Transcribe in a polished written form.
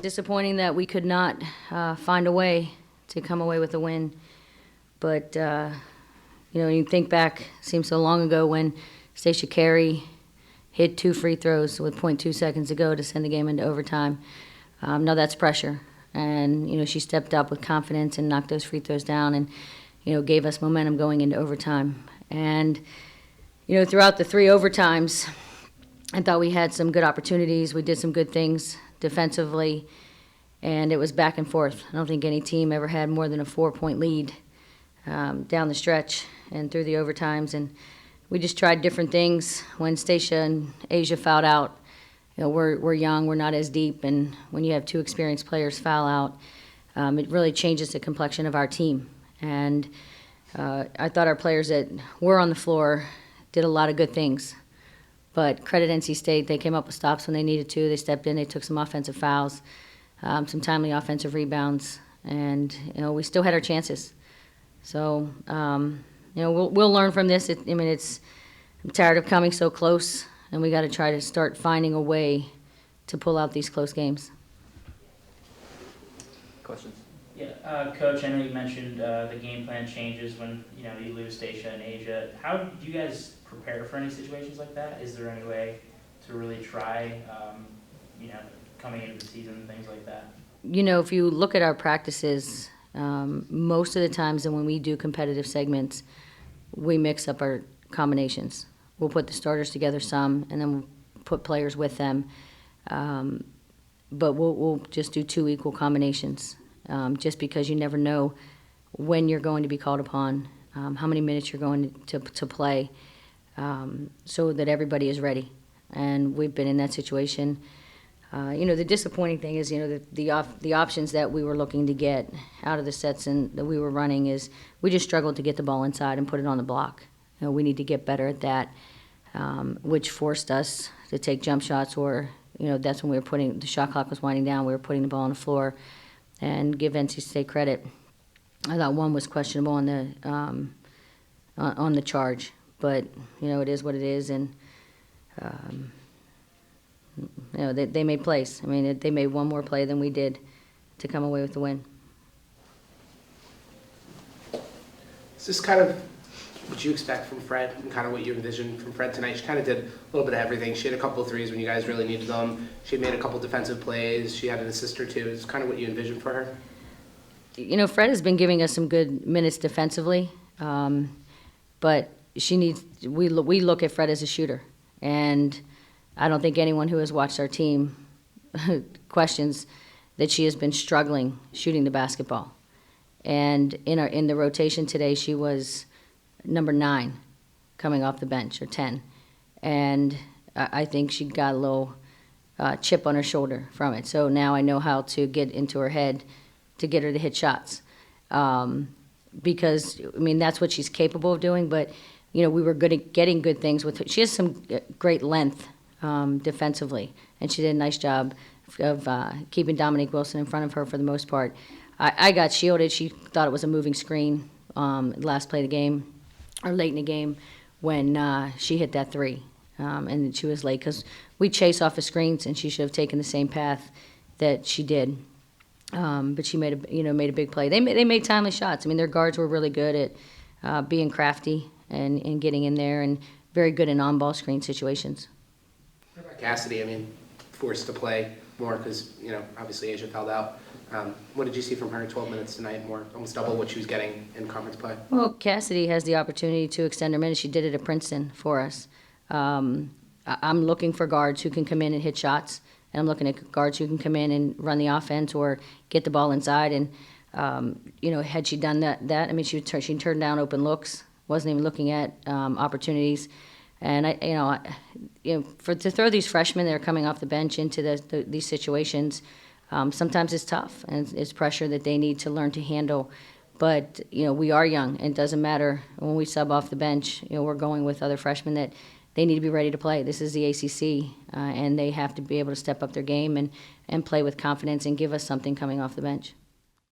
Disappointing that we could not find a way to come away with a win. But, you think back, seems so long ago when Stacia Carey hit 2 free throws with .2 seconds to go to send the game into overtime. Now that's pressure. And, she stepped up with confidence and knocked those free throws down and, gave us momentum going into overtime. And, throughout the 3 overtimes, I thought we had some good opportunities. We did some good things defensively, and it was back and forth. I don't think any team ever had more than a 4-point lead down the stretch and through the overtimes. And we just tried different things. When Stacia and Asia fouled out, we're young, we're not as deep, and when you have 2 experienced players foul out, it really changes the complexion of our team. And I thought our players that were on the floor did a lot of good things. But credit NC State, they came up with stops when they needed to. They stepped in, they took some offensive fouls, some timely offensive rebounds, and we still had our chances. So we'll learn from this. I'm tired of coming so close, and we got to try to start finding a way to pull out these close games. Questions? Yeah, Coach, I know you mentioned the game plan changes when you lose Stacia and Asia. How do you guys prepare for any situations like that? Is there any way to really try, coming into the season, things like that? If you look at our practices, most of the times and when we do competitive segments, we mix up our combinations. We'll put the starters together some, and then we'll put players with them. But we'll just do 2 equal combinations, just because you never know when you're going to be called upon, how many minutes you're going to play, so that everybody is ready. And we've been in that situation. The disappointing thing is, the options that we were looking to get out of the sets and that we were running is we just struggled to get the ball inside and put it on the block. We need to get better at that, which forced us to take jump shots, or that's when we were the shot clock was winding down. We were putting the ball on the floor, and give NC State credit. I thought one was questionable on the charge, but it is what it is, and they made plays. They made one more play than we did to come away with the win. Is this kind of what you expect from Fred and kind of what you envisioned from Fred tonight? She kind of did a little bit of everything. She had a couple of threes when you guys really needed them. She made a couple defensive plays. She had an assist or 2. Is kind of what you envisioned for her? Fred has been giving us some good minutes defensively, but we look at Fred as a shooter, and I don't think anyone who has watched our team questions that she has been struggling shooting the basketball. And in the rotation today, she was number 9 coming off the bench, or 10. And I think she got a little chip on her shoulder from it. So now I know how to get into her head to get her to hit shots. Because, that's what she's capable of doing. But, we were good at getting good things with her. She has some great length defensively, and she did a nice job of keeping Dominique Wilson in front of her for the most part. I got shielded. She thought it was a moving screen last play of the game, or late in the game, when she hit that 3. And she was late because we chase off of screens, and she should have taken the same path that she did. But she made a big play. They made timely shots. Their guards were really good at being crafty and getting in there, and very good in on-ball screen situations. What about Cassidy? Forced to play more because, obviously Asia fouled out. What did you see from her in 12 minutes tonight? Almost double what she was getting in conference play. Well, Cassidy has the opportunity to extend her minutes. She did it at Princeton for us. I'm looking for guards who can come in and hit shots, and I'm looking at guards who can come in and run the offense or get the ball inside. And had she done that, she turned down open looks, wasn't even looking at opportunities. And to throw these freshmen that are coming off the bench into these situations, sometimes it's tough, and it's pressure that they need to learn to handle. But we are young, and it doesn't matter when we sub off the bench. We're going with other freshmen that they need to be ready to play. This is the ACC, and they have to be able to step up their game and play with confidence and give us something coming off the bench.